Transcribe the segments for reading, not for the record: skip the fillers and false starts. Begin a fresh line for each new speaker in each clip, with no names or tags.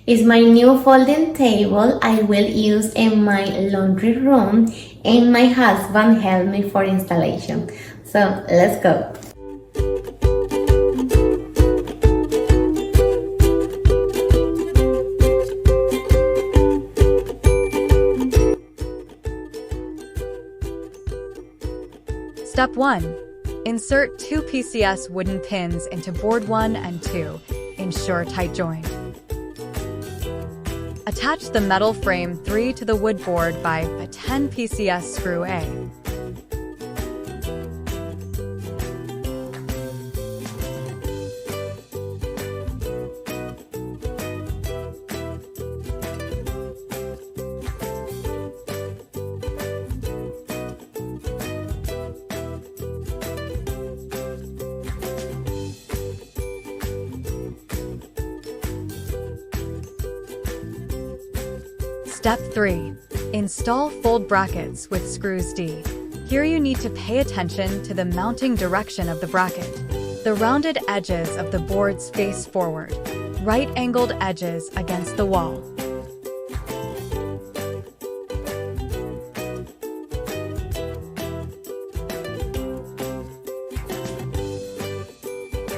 It's my new folding table I will use in my laundry room, and my husband helped me for installation. So let's go.
Step 1. Insert 2 PCS wooden pins into board 1 and 2. Ensure tight joint. Attach the metal frame 3 to the wood board by a 10 PCS screw A. Step 3. Install fold brackets with screws D. Here you need to pay attention to the mounting direction of the bracket. The rounded edges of the boards face forward, right-angled edges against the wall.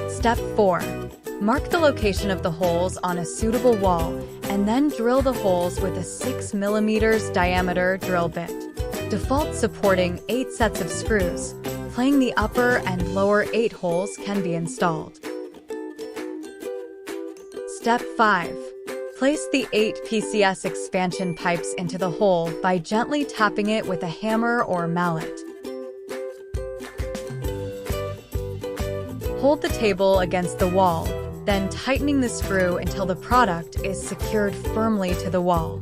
Step 4. Mark the location of the holes on a suitable wall and then drill the holes with a 6 mm diameter drill bit. Default supporting 8 sets of screws. Playing the upper and lower 8 holes can be installed. Step 5. Place the 8 PCS expansion pipes into the hole by gently tapping it with a hammer or mallet. Hold the table against the wall, then tightening the screw until the product is secured firmly to the wall.